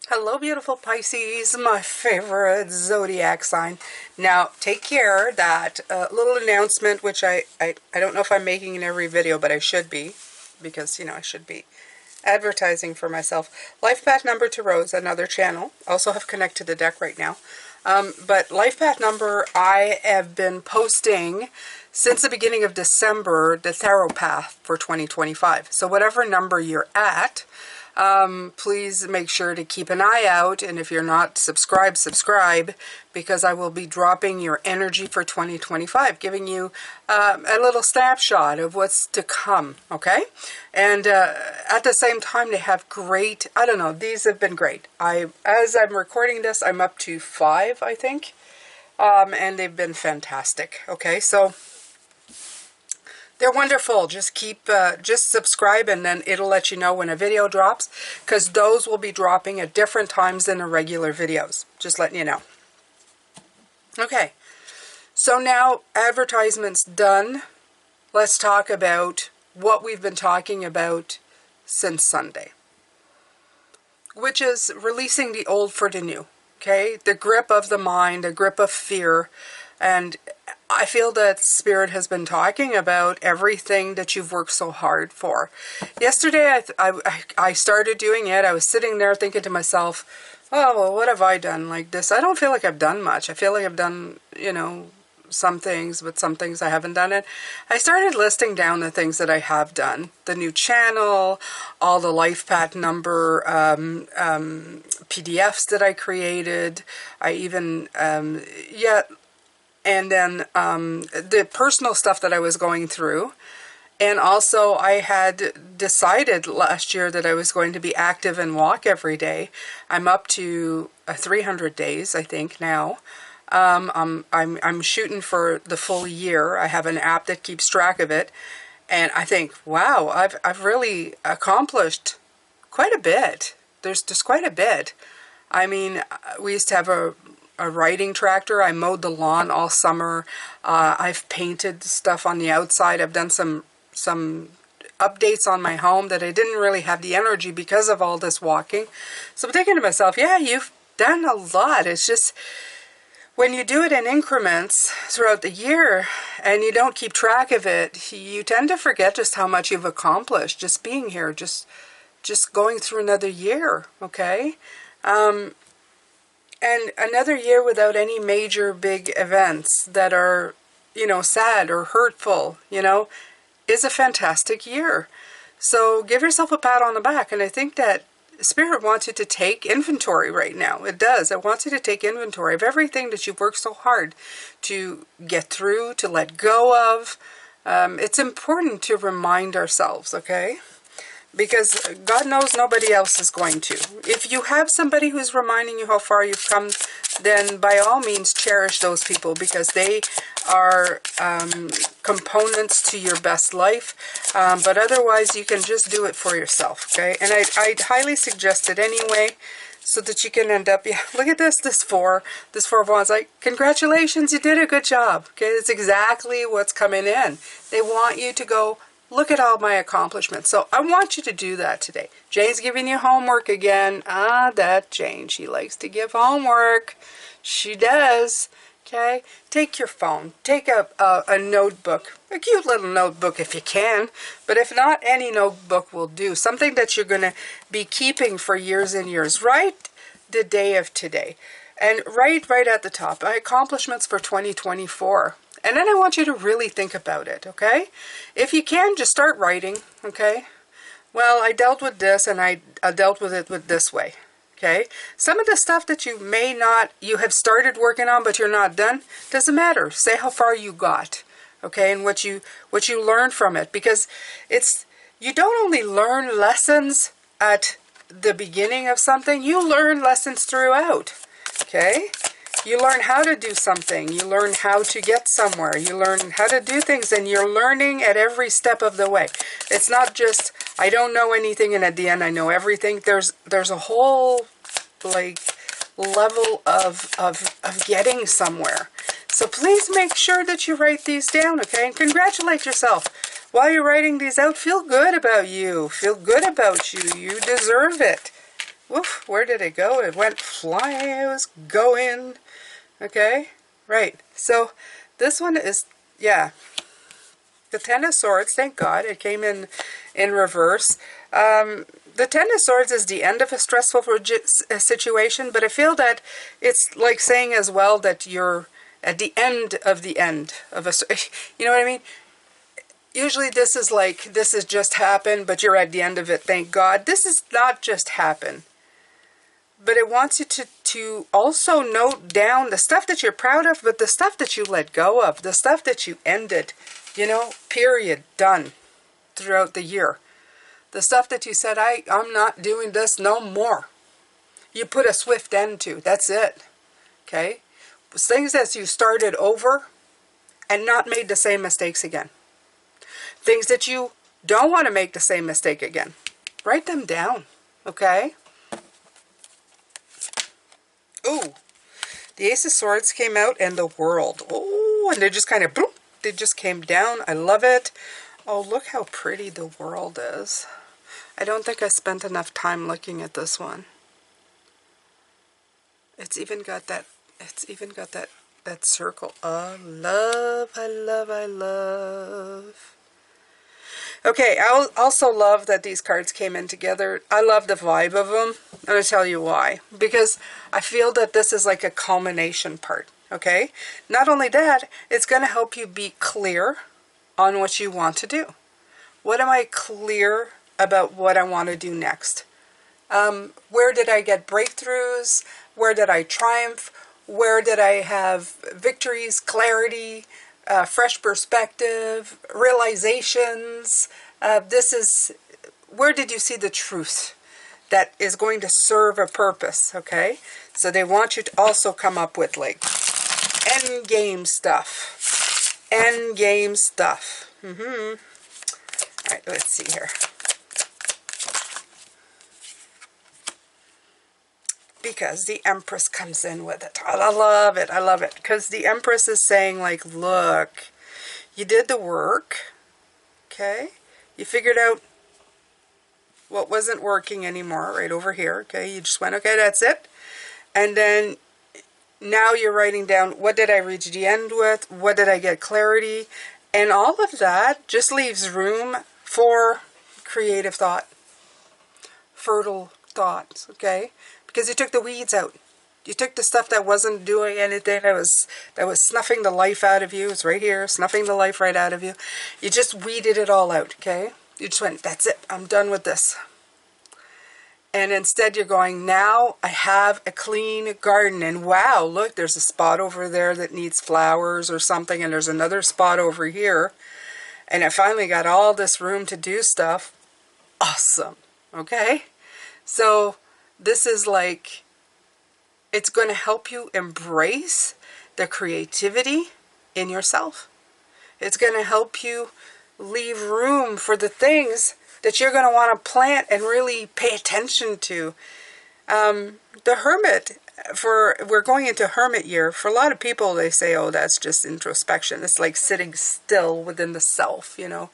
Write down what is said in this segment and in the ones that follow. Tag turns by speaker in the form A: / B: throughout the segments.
A: Hello, beautiful Pisces, my favorite zodiac sign. Now, take care that little announcement, which I don't know if I'm making in every video, but I should be, because, I should be advertising for myself. Life path number to Rose, another channel. Also have Connect to the deck right now. But life path number, I have been posting since the beginning of December, the tarot path for 2025. So whatever number you're at, please make sure to keep an eye out, and if you're not subscribe, because I will be dropping your energy for 2025, giving you a little snapshot of what's to come, okay? And at the same time, they have great, I don't know, these have been great. As I'm recording this, I'm up to 5, I think, and they've been fantastic, okay? So they're wonderful. Just just subscribe, and then it'll let you know when a video drops, because those will be dropping at different times than the regular videos. Just letting you know. Okay, so now advertisements done. Let's talk about what we've been talking about since Sunday, which is releasing the old for the new. Okay, the grip of the mind, the grip of fear, and I feel that Spirit has been talking about everything that you've worked so hard for. Yesterday, I started doing it. I was sitting there thinking to myself, oh, well, what have I done like this? I don't feel like I've done much. I feel like I've done, some things, but some things I haven't done it. I started listing down the things that I have done. The new channel, all the life path number PDFs that I created. I even, and then the personal stuff that I was going through. And also I had decided last year that I was going to be active and walk every day. I'm up to 300 days, I think, now. I'm shooting for the full year. I have an app that keeps track of it. And I think, wow, I've really accomplished quite a bit. There's just quite a bit. I mean, we used to have a riding tractor. I mowed the lawn all summer. I've painted stuff on the outside. I've done some updates on my home that I didn't really have the energy because of all this walking. So I'm thinking to myself, yeah, you've done a lot. It's just when you do it in increments throughout the year and you don't keep track of it, you tend to forget just how much you've accomplished just being here, just going through another year, okay? And another year without any major big events that are, sad or hurtful, is a fantastic year. So give yourself a pat on the back. And I think that Spirit wants you to take inventory right now. It does. It wants you to take inventory of everything that you've worked so hard to get through, to let go of. It's important to remind ourselves, okay? Because God knows nobody else is going to. If you have somebody who's reminding you how far you've come, then by all means cherish those people, because they are components to your best life. But otherwise, you can just do it for yourself, okay? And I'd highly suggest it anyway, so that you can end up, yeah, look at this four of wands. Like, congratulations, you did a good job, okay? It's exactly what's coming in. They want you to go, look at all my accomplishments. So I want you to do that today. Jane's giving you homework again. That Jane. She likes to give homework. She does. Okay? Take your phone. Take a notebook. A cute little notebook if you can. But if not, any notebook will do. Something that you're going to be keeping for years and years. Write the day of today. And write right at the top. Accomplishments for 2024. And then I want you to really think about it, okay? If you can, just start writing, okay? Well, I dealt with this, and I dealt with it this way, okay? Some of the stuff that you you have started working on, but you're not done, doesn't matter. Say how far you got, okay? And what you learned from it. Because you don't only learn lessons at the beginning of something, you learn lessons throughout, okay? You learn how to do something. You learn how to get somewhere. You learn how to do things, and you're learning at every step of the way. It's not just, I don't know anything, and at the end I know everything. There's a whole, level of getting somewhere. So please make sure that you write these down, okay? And congratulate yourself. While you're writing these out, feel good about you. Feel good about you. You deserve it. Woof, where did it go? It went flying. It was going. Okay, right. So this one is, yeah, the Ten of Swords. Thank God it came in reverse. The Ten of Swords is the end of a stressful situation, but I feel that it's like saying as well that you're at the end of a, you know what I mean? Usually this is like, this has just happened, but you're at the end of it, thank God. This is not just happen, but it wants you to also note down the stuff that you're proud of, but the stuff that you let go of, the stuff that you ended, you know, period, done throughout the year. The stuff that you said, I'm not doing this no more. You put a swift end to. That's it. Okay? Things that you started over and not made the same mistakes again. Things that you don't want to make the same mistake again. Write them down. Okay? Ooh. The Ace of Swords came out and the World. Oh, and they just kind of, boom, they just came down. I love it. Oh, look how pretty the World is. I don't think I spent enough time looking at this one. It's even got that, that circle. Oh, love, I love, I love. Okay, I also love that these cards came in together. I love the vibe of them. I'm going to tell you why. Because I feel that this is like a culmination part, okay? Not only that, it's going to help you be clear on what you want to do. What am I clear about what I want to do next? Where did I get breakthroughs? Where did I triumph? Where did I have victories, clarity, fresh perspective, realizations? This is, where did you see the truth that is going to serve a purpose, okay? So they want you to also come up with like endgame stuff. Endgame stuff. All right, let's see here. Because the Empress comes in with it. I love it. I love it. Because the Empress is saying, like, look, you did the work, okay? You figured out what wasn't working anymore right over here, okay? You just went, okay, that's it. And then now you're writing down, what did I reach the end with? What did I get clarity? And all of that just leaves room for creative thought, fertile thoughts, okay? Because you took the weeds out. You took the stuff that wasn't doing anything, that was snuffing the life out of you. It's right here, snuffing the life right out of you. You just weeded it all out, okay? You just went, that's it, I'm done with this. And instead you're going, now I have a clean garden. And wow, look, there's a spot over there that needs flowers or something. And there's another spot over here. And I finally got all this room to do stuff. Awesome, okay? So this is like, it's going to help you embrace the creativity in yourself. It's going to help you leave room for the things that you're going to want to plant and really pay attention to. The Hermit, we're going into Hermit year. For a lot of people, they say, oh, that's just introspection. It's like sitting still within the self, you know,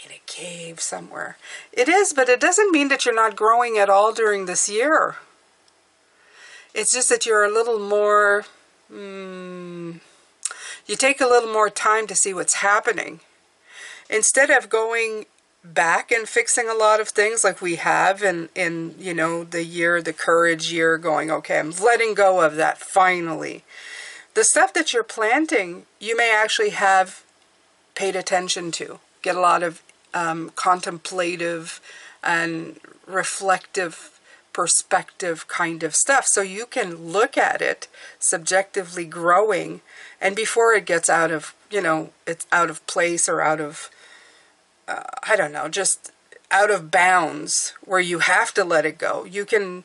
A: in a cave somewhere. It is, but it doesn't mean that you're not growing at all during this year. It's just that you're a little more, you take a little more time to see what's happening. Instead of going back and fixing a lot of things like we have in you know, the year, the courage year, going, okay, I'm letting go of that finally. The stuff that you're planting, you may actually have paid attention to. Get a lot of contemplative and reflective perspective kind of stuff, so you can look at it subjectively growing, and before it gets out of, you know, it's out of place or out of I don't know, just out of bounds where you have to let it go. You can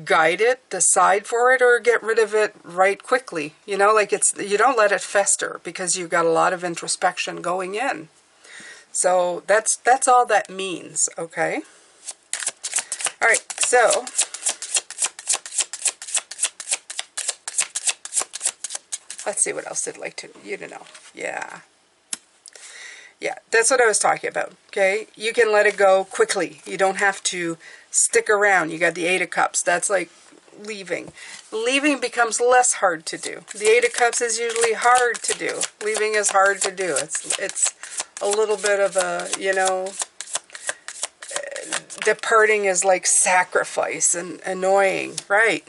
A: guide it, decide for it, or get rid of it right quickly. You know, like it's, you don't let it fester because you've got a lot of introspection going in. So that's all that means, okay? All right, so let's see what else I'd like you to know. Yeah. Yeah, that's what I was talking about, okay? You can let it go quickly. You don't have to stick around. You got the Eight of Cups. That's like leaving. Leaving becomes less hard to do. The Eight of Cups is usually hard to do. Leaving is hard to do. It's a little bit of a, you know, departing is like sacrifice and annoying, right?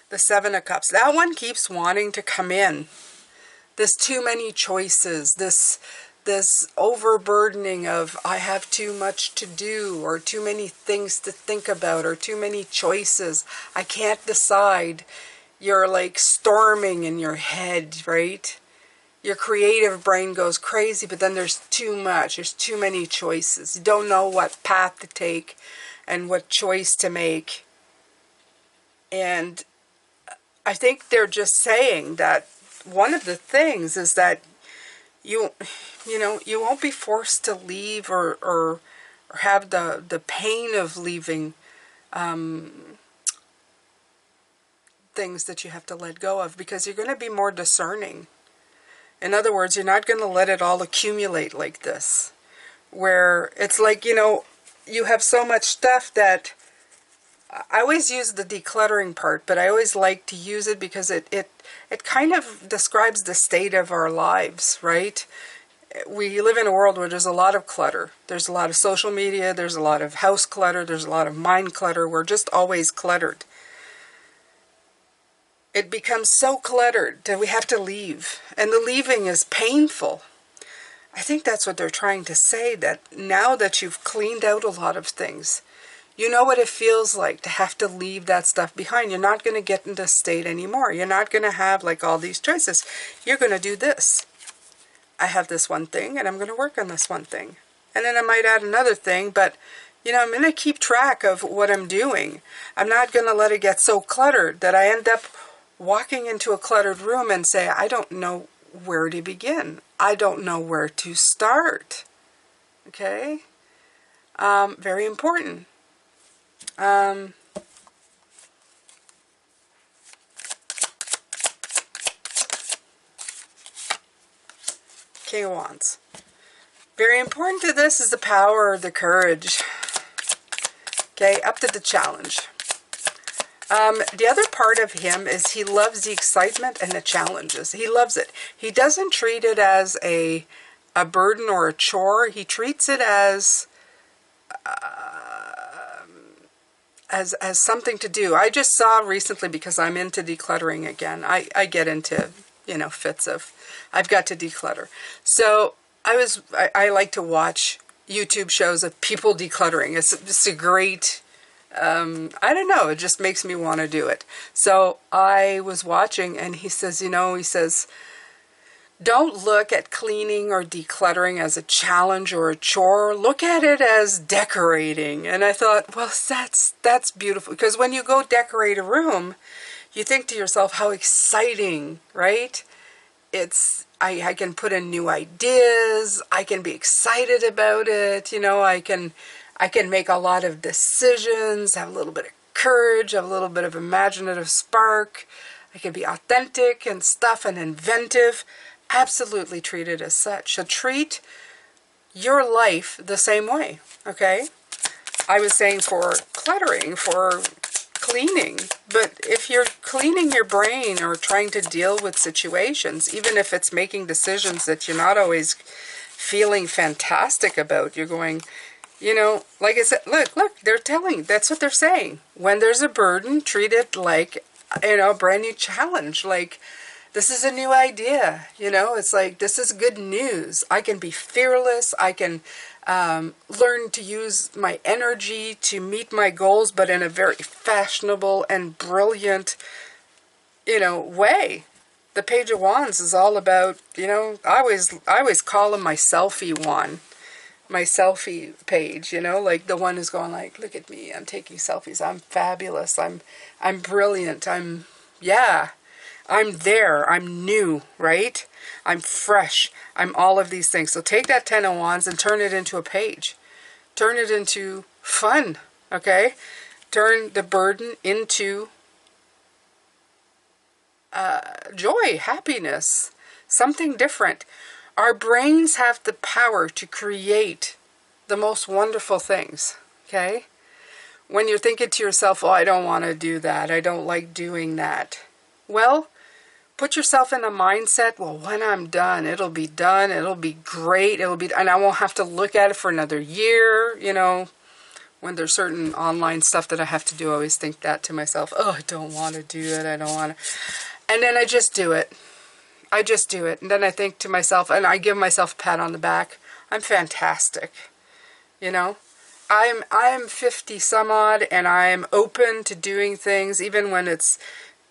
A: The Seven of Cups. That one keeps wanting to come in. There's too many choices. This overburdening of I have too much to do, or too many things to think about, or too many choices. I can't decide. You're like storming in your head, right? Your creative brain goes crazy, but then there's too much. There's too many choices. You don't know what path to take and what choice to make. And I think they're just saying that one of the things is that you know, you won't be forced to leave or have the pain of leaving things that you have to let go of, because you're going to be more discerning. In other words, you're not going to let it all accumulate like this, where it's like, you know, you have so much stuff that I always use the decluttering part, but I always like to use it because it kind of describes the state of our lives, right? We live in a world where there's a lot of clutter. There's a lot of social media. There's a lot of house clutter. There's a lot of mind clutter. We're just always cluttered. It becomes so cluttered that we have to leave. And the leaving is painful. I think that's what they're trying to say, that now that you've cleaned out a lot of things, you know what it feels like to have to leave that stuff behind. You're not going to get in this state anymore. You're not going to have like all these choices. You're going to do this. I have this one thing and I'm going to work on this one thing. And then I might add another thing, but you know, I'm going to keep track of what I'm doing. I'm not going to let it get so cluttered that I end up walking into a cluttered room and say, I don't know where to begin. I don't know where to start. Okay? Very important. King of Wands. Very important to this is the power of the courage. Okay, up to the challenge. The other part of him is he loves the excitement and the challenges. He loves it. He doesn't treat it as a burden or a chore. He treats it as something to do. I just saw recently, because I'm into decluttering again. I get into, you know, fits of, I've got to declutter. So I like to watch YouTube shows of people decluttering. It's a great, I don't know, it just makes me want to do it. So I was watching, and he says, you know, he says, don't look at cleaning or decluttering as a challenge or a chore. Look at it as decorating. And I thought, well, that's beautiful. Because when you go decorate a room, you think to yourself, how exciting, right? I can put in new ideas. I can be excited about it. You know, I can make a lot of decisions, have a little bit of courage, have a little bit of imaginative spark. I can be authentic and stuff and inventive. Absolutely treat it as such. So treat your life the same way, okay? I was saying for cluttering, for cleaning, but if you're cleaning your brain or trying to deal with situations, even if it's making decisions that you're not always feeling fantastic about, you're going, you know, like I said, look, they're telling, that's what they're saying. When there's a burden, treat it like, you know, a brand new challenge, like, this is a new idea, you know, it's like, this is good news. I can be fearless. I can learn to use my energy to meet my goals, but in a very fashionable and brilliant, you know, way. The Page of Wands is all about, you know, I always call him my selfie one, my selfie page, you know, like the one who's going like, look at me, I'm taking selfies. I'm fabulous. I'm brilliant. Yeah. I'm there. I'm new, right? I'm fresh. I'm all of these things. So take that Ten of Wands and turn it into a page. Turn it into fun, okay? Turn the burden into joy, happiness, something different. Our brains have the power to create the most wonderful things, okay? When you're thinking to yourself, oh, I don't want to do that, I don't like doing that. Well, put yourself in a mindset, well, when I'm done, it'll be great, and I won't have to look at it for another year, you know. When there's certain online stuff that I have to do, I always think that to myself, oh, I don't want to do it, I don't want to. And then I just do it. I just do it. And then I think to myself, and I give myself a pat on the back, I'm fantastic, you know. I'm 50 some odd, and I'm open to doing things, even when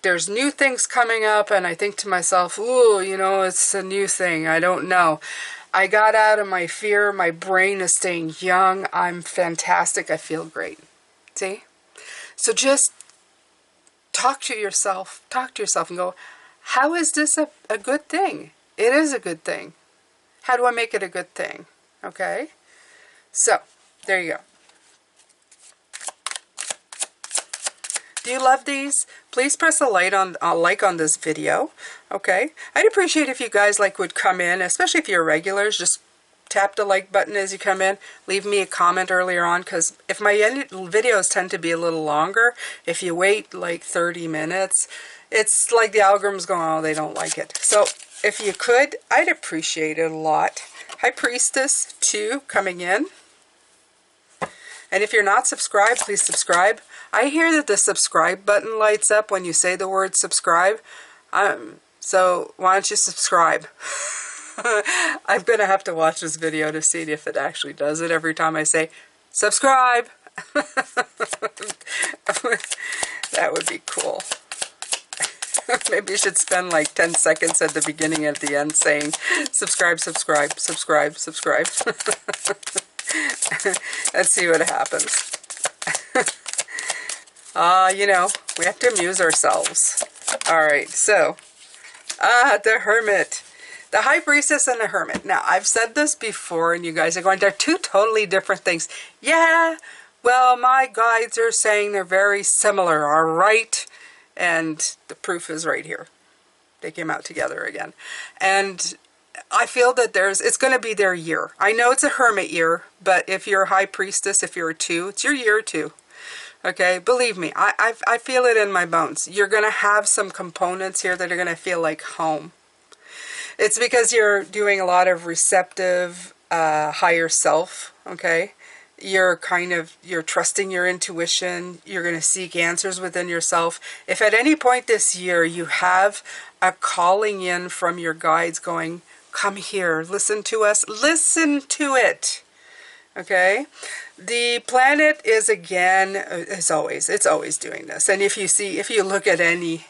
A: there's new things coming up, and I think to myself, ooh, you know, it's a new thing, I don't know. I got out of my fear, my brain is staying young, I'm fantastic, I feel great. See? So just talk to yourself and go, how is this a good thing? It is a good thing. How do I make it a good thing? Okay? So, there you go. Do you love these? Please press a like on this video, okay? I'd appreciate if you guys would come in, especially if you're regulars, just tap the like button as you come in. Leave me a comment earlier on, because if my videos tend to be a little longer, if you wait like 30 minutes, it's like the algorithm's going, oh, they don't like it. So if you could, I'd appreciate it a lot. Hi, Priestess 2 coming in. And if you're not subscribed, please subscribe. I hear that the subscribe button lights up when you say the word subscribe. So why don't you subscribe? I'm going to have to watch this video to see if it actually does it every time I say subscribe. That would be cool. Maybe you should spend like 10 seconds at the beginning and at the end saying subscribe, subscribe, subscribe, subscribe. Let's see what happens. You know, we have to amuse ourselves. Alright, so, the Hermit. The High Priestess and the Hermit. Now, I've said this before, and you guys are going, they're two totally different things. Yeah, well, my guides are saying they're very similar, alright? And the proof is right here. They came out together again. And I feel that it's going to be their year. I know it's a Hermit year, but if you're a High Priestess, if you're a 2, it's your year too. Okay, believe me, I feel it in my bones. You're going to have some components here that are going to feel like home. It's because you're doing a lot of receptive, higher self, okay? You're trusting your intuition. You're going to seek answers within yourself. If at any point this year you have a calling in from your guides going, come here, listen to us, listen to it. Okay? The planet is again, it's always doing this. And if you look at any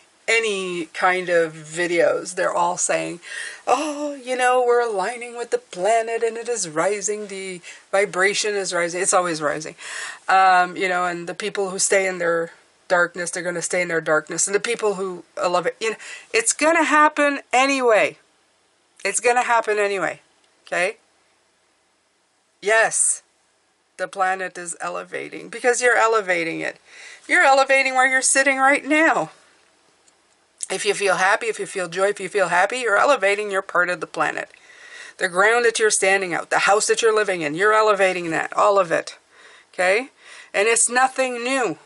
A: kind of videos, they're all saying, oh, you know, we're aligning with the planet and it is rising, the vibration is rising, it's always rising. You know, and the people who stay in their darkness, they're going to stay in their darkness. And the people who love it, you know, it's going to happen anyway. It's going to happen anyway. Okay? Yes, the planet is elevating because you're elevating it. You're elevating where you're sitting right now. If you feel happy, if you feel joy, if you feel happy, you're elevating your part of the planet. The ground that you're standing out, the house that you're living in, you're elevating that, all of it. Okay? And it's nothing new.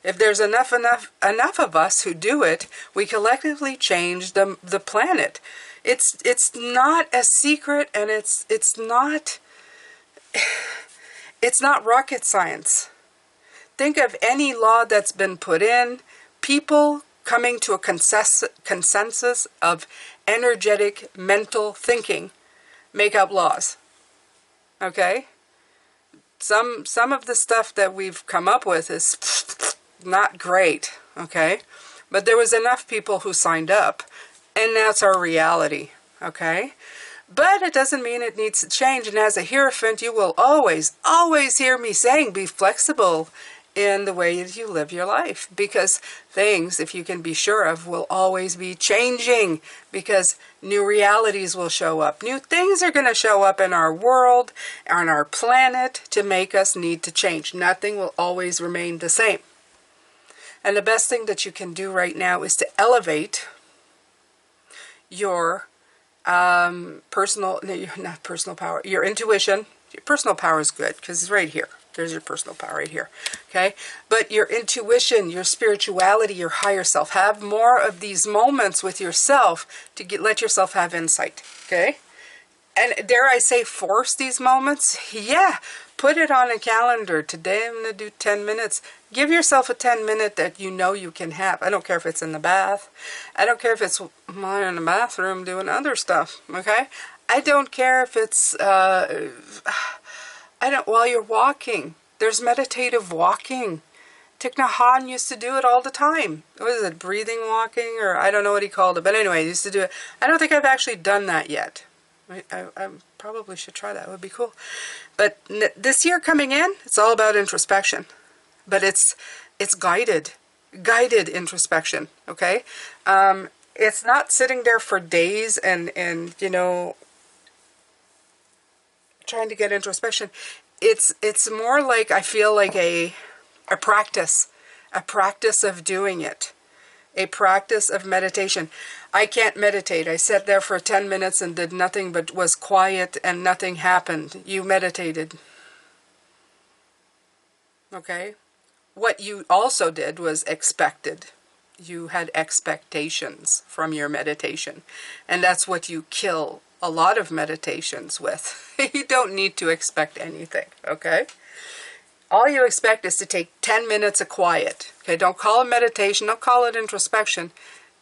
A: If there's enough of us who do it, we collectively change the planet. It's not a secret, and it's not rocket science. Think of any law that's been put in, people coming to a consensus of energetic mental thinking make up laws. Okay? Some of the stuff that we've come up with is not great, okay? But there was enough people who signed up, and that's our reality, okay? But it doesn't mean it needs to change, and as a Hierophant, you will always, always hear me saying, be flexible in the way that you live your life, because things, if you can be sure of, will always be changing, because new realities will show up. New things are going to show up in our world, on our planet, to make us need to change. Nothing will always remain the same. And the best thing that you can do right now is to elevate your not personal power, your intuition. Your personal power is good because it's right here. There's your personal power right here. Okay? But your intuition, your spirituality, your higher self, have more of these moments with yourself to let yourself have insight. Okay? And dare I say, force these moments? Yeah. Put it on a calendar. Today I'm going to do 10 minutes. Give yourself a 10-minute that you know you can have. I don't care if it's in the bath. I don't care if it's in the bathroom doing other stuff. Okay? I don't care if it's, while you're walking. There's meditative walking. Thich Nhat Hanh used to do it all the time. What is it, breathing walking? Or I don't know what he called it. But anyway, he used to do it. I don't think I've actually done that yet. I probably should try that. It would be cool. But this year coming in, it's all about introspection. But it's guided introspection, okay? It's not sitting there for days and you know, trying to get introspection. It's more like, I feel like a practice of doing it. A practice of meditation. I can't meditate. I sat there for 10 minutes and did nothing but was quiet and nothing happened. You meditated. Okay? What you also did was expected. You had expectations from your meditation. And that's what you kill a lot of meditations with. You don't need to expect anything. Okay? All you expect is to take 10 minutes of quiet. Okay, don't call it meditation, don't call it introspection.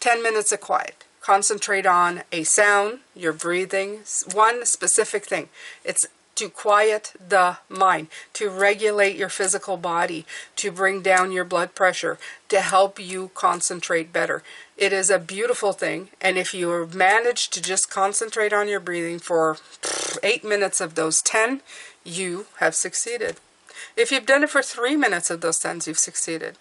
A: 10 minutes of quiet. Concentrate on a sound, your breathing, one specific thing. It's to quiet the mind, to regulate your physical body, to bring down your blood pressure, to help you concentrate better. It is a beautiful thing, and if you manage to just concentrate on your breathing for 8 minutes of those 10, you have succeeded. If you've done it for 3 minutes of those 10s, you've succeeded.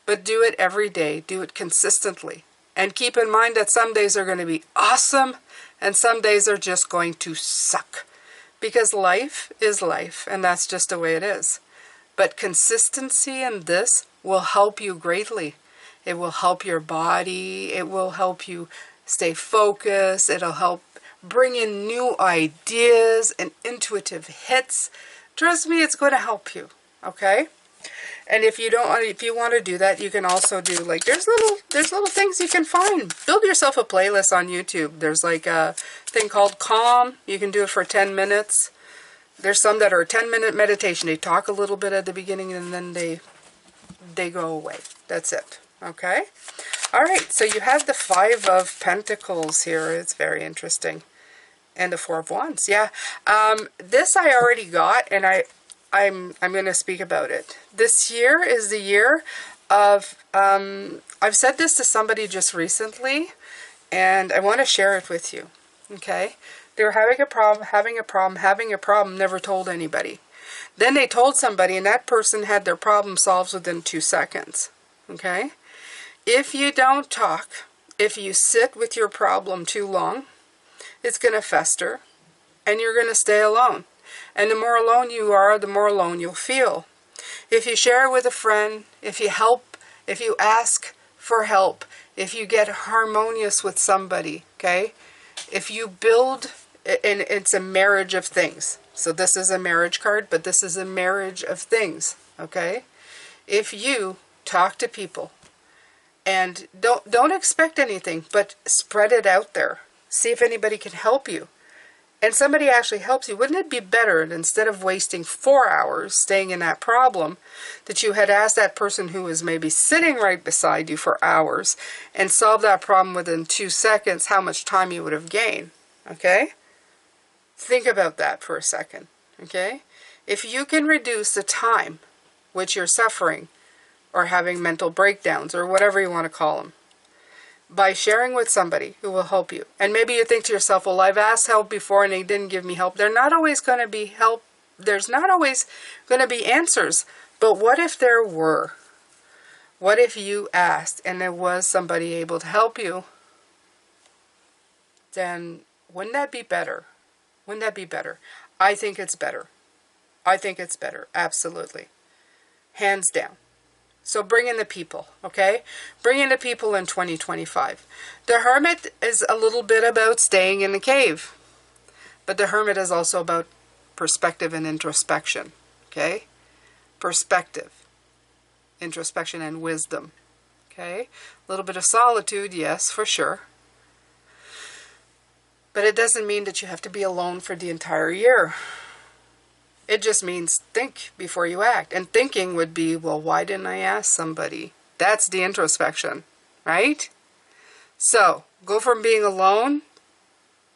A: But do it every day. Do it consistently. And keep in mind that some days are going to be awesome and some days are just going to suck. Because life is life, and that's just the way it is. But consistency in this will help you greatly. It will help your body. It will help you stay focused. It'll help bring in new ideas and intuitive hits. Trust me, it's going to help you, okay? And if you want to do that, you can also do, like, there's little things you can find. Build yourself a playlist on YouTube. There's like a thing called Calm. You can do it for 10 minutes. There's some that are a 10-minute meditation. They talk a little bit at the beginning and then they go away. That's it, okay? All right, so you have the 5 of Pentacles here. It's very interesting. And the 4 of Wands, yeah. This I already got, and I'm going to speak about it. This year is the year of, I've said this to somebody just recently, and I want to share it with you, okay? They were having a problem, never told anybody. Then they told somebody, and that person had their problem solved within 2 seconds, okay? If you don't talk, if you sit with your problem too long, it's going to fester, and you're going to stay alone. And the more alone you are, the more alone you'll feel. If you share with a friend, if you help, if you ask for help, if you get harmonious with somebody, okay? If you build, and it's a marriage of things. So this is a marriage card, but this is a marriage of things, okay? If you talk to people, and don't expect anything, but spread it out there. See if anybody can help you. And somebody actually helps you. Wouldn't it be better, instead of wasting 4 hours staying in that problem, that you had asked that person who was maybe sitting right beside you for hours and solved that problem within 2 seconds, how much time you would have gained, okay? Think about that for a second, okay? If you can reduce the time which you're suffering or having mental breakdowns or whatever you want to call them, by sharing with somebody who will help you. And maybe you think to yourself, well, I've asked help before and they didn't give me help. They're not always going to be help. There's not always going to be answers. But what if there were? What if you asked and there was somebody able to help you? Then wouldn't that be better? Wouldn't that be better? I think it's better. I think it's better. Absolutely. Hands down. So bring in the people, okay? Bring in the people in 2025. The Hermit is a little bit about staying in the cave. But the Hermit is also about perspective and introspection, okay? Perspective, introspection, and wisdom, okay? A little bit of solitude, yes, for sure. But it doesn't mean that you have to be alone for the entire year. It just means think before you act. And thinking would be, well, why didn't I ask somebody? That's the introspection, right? So, go from being alone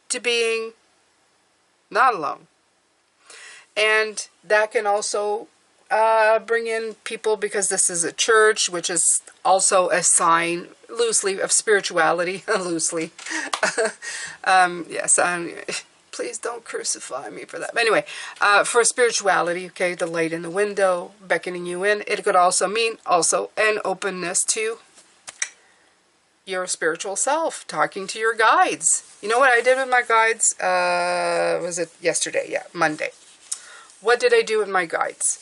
A: to being not alone. And that can also bring in people, because this is a church, which is also a sign, loosely, of spirituality. Loosely. Yes, please don't crucify me for that. But anyway, for spirituality, okay, the light in the window, beckoning you in. It could also mean also an openness to your spiritual self, talking to your guides. You know what I did with my guides? Was it yesterday? Yeah, Monday. What did I do with my guides?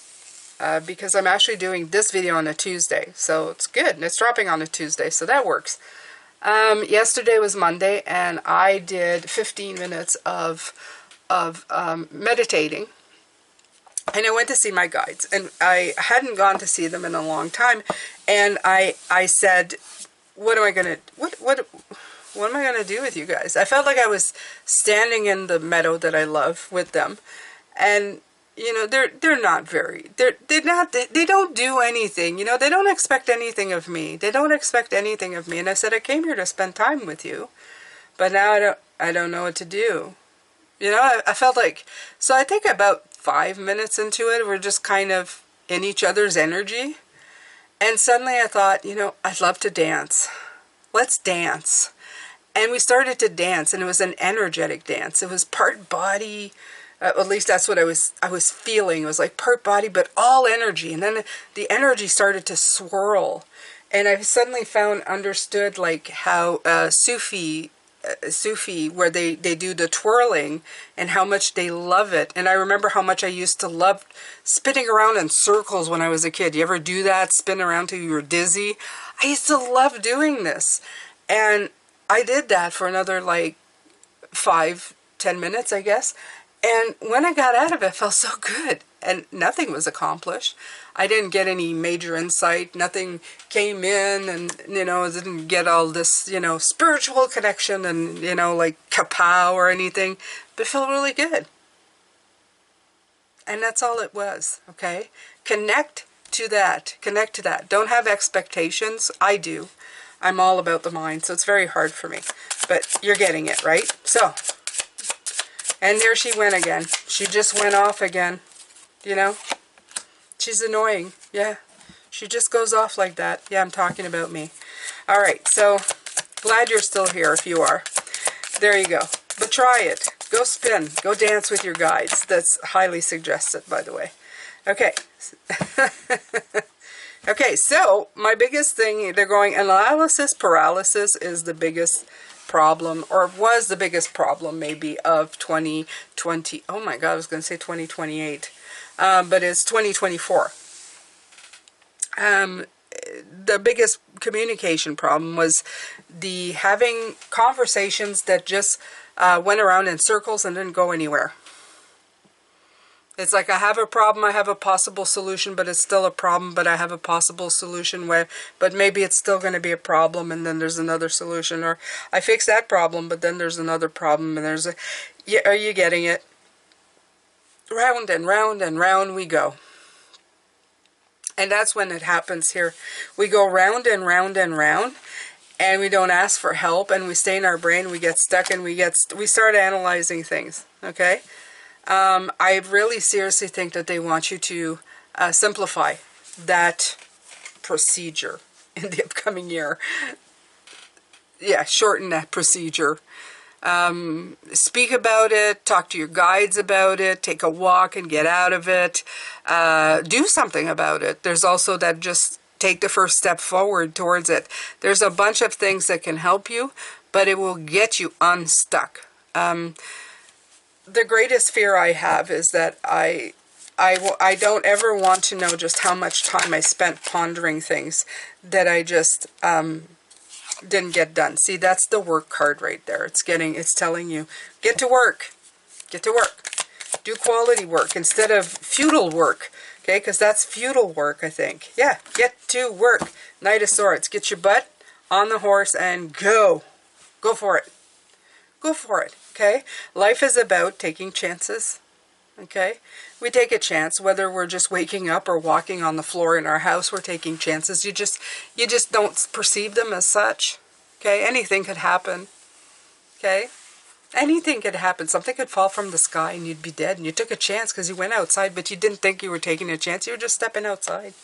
A: Because I'm actually doing this video on a Tuesday, so it's good. And it's dropping on a Tuesday, so that works. Yesterday was Monday, and I did 15 minutes of meditating. And I went to see my guides, and I hadn't gone to see them in a long time. And I said, what am I gonna what am I gonna do with you guys? I felt like I was standing in the meadow that I love with them, and you know, they're not very, they don't do anything, you know, they don't expect anything of me. They don't expect anything of me. And I said, I came here to spend time with you, but now I don't know what to do. You know, I felt like, so I think about 5 minutes into it, we're just kind of in each other's energy. And suddenly I thought, you know, I'd love to dance. Let's dance. And we started to dance, and it was an energetic dance. It was part body, at least that's what I was feeling. It was like part body, but all energy. And then the energy started to swirl. And I suddenly understood like how Sufi, where they do the twirling, and how much they love it. And I remember how much I used to love spinning around in circles when I was a kid. You ever do that? Spin around till you were dizzy? I used to love doing this. And I did that for another like 5-10 minutes, I guess. And when I got out of it, it felt so good. And nothing was accomplished. I didn't get any major insight. Nothing came in, and, you know, didn't get all this, you know, spiritual connection and, you know, like kapow or anything. But it felt really good. And that's all it was, okay? Connect to that. Connect to that. Don't have expectations. I do. I'm all about the mind, so it's very hard for me. But you're getting it, right? So, and there she went again. She just went off again, you know? She's annoying. Yeah. She just goes off like that. Yeah, I'm talking about me. All right, so glad you're still here if you are. There you go. But try it. Go spin. Go dance with your guides. That's highly suggested, by the way. Okay. Okay, so my biggest thing, they're going, analysis paralysis is the biggest problem, or was the biggest problem maybe of 2020. Oh my God, I was going to say 2028. But it's 2024. The biggest communication problem was the having conversations that just went around in circles and didn't go anywhere. It's like, I have a problem, I have a possible solution, but it's still a problem, but I have a possible solution where, but maybe it's still going to be a problem, and then there's another solution, or I fix that problem, but then there's another problem, and there's a, yeah, are you getting it? Round and round and round we go. And that's when it happens here. We go round and round and round, and we don't ask for help, and we stay in our brain, we get stuck, and we start analyzing things, okay? I really seriously think that they want you to simplify that procedure in the upcoming year. Yeah, shorten that procedure. Speak about it, talk to your guides about it, take a walk and get out of it, do something about it. There's also that just take the first step forward towards it. There's a bunch of things that can help you, but it will get you unstuck. The greatest fear I have is that I I don't ever want to know just how much time I spent pondering things that I just didn't get done. See, that's the work card right there. It's telling you, get to work. Get to work. Do quality work instead of futile work. Okay, because that's futile work, I think. Yeah, get to work. Knight of Swords. Get your butt on the horse and go. Go for it. Go for it. Okay? Life is about taking chances. Okay? We take a chance, whether we're just waking up or walking on the floor in our house, we're taking chances. You just don't perceive them as such. Okay? Anything could happen. Okay? Anything could happen. Something could fall from the sky and you'd be dead. And you took a chance because you went outside, but you didn't think you were taking a chance. You were just stepping outside.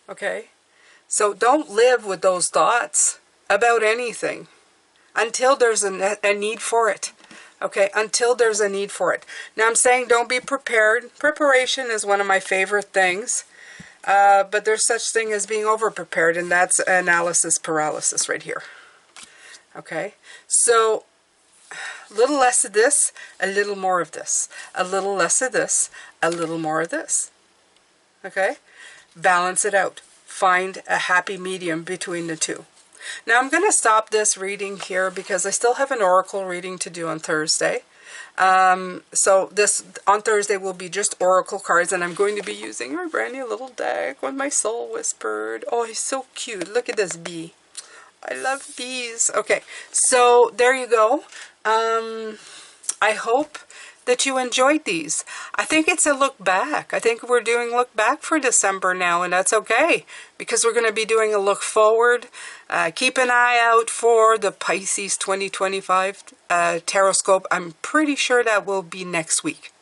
A: Okay? So don't live with those thoughts about anything until there's a need for it. Okay? Until there's a need for it. Now I'm saying don't be prepared. Preparation is one of my favorite things. But there's such thing as being over-prepared, and that's analysis paralysis right here. Okay? So a little less of this, a little more of this. A little less of this, a little more of this. Okay? Balance it out. Find a happy medium between the two. Now I'm going to stop this reading here because I still have an oracle reading to do on Thursday. So this on Thursday will be just oracle cards, and I'm going to be using my brand new little deck with my soul whispered. Oh, he's so cute. Look at this bee. I love bees. Okay, so there you go. I hope that you enjoyed these. I think it's a look back. I think we're doing look back for December now, and that's okay because we're going to be doing a look forward. Keep an eye out for the Pisces 2025 Taroscope. I'm pretty sure that will be next week.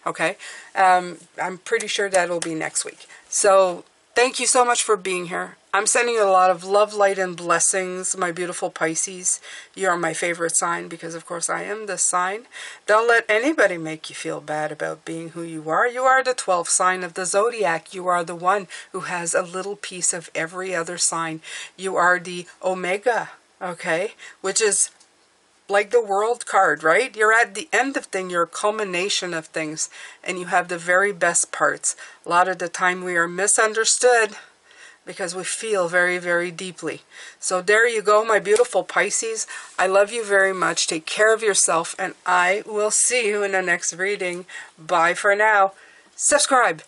A: Okay? I'm pretty sure that will be next week. So thank you so much for being here. I'm sending you a lot of love, light, and blessings, my beautiful Pisces. You are my favorite sign because, of course, I am this sign. Don't let anybody make you feel bad about being who you are. You are the 12th sign of the zodiac. You are the one who has a little piece of every other sign. You are the Omega, okay, which is like the world card, right? You're at the end of things, you're a culmination of things, and you have the very best parts. A lot of the time we are misunderstood because we feel very, very deeply. So there you go, my beautiful Pisces. I love you very much. Take care of yourself, and I will see you in the next reading. Bye for now. Subscribe.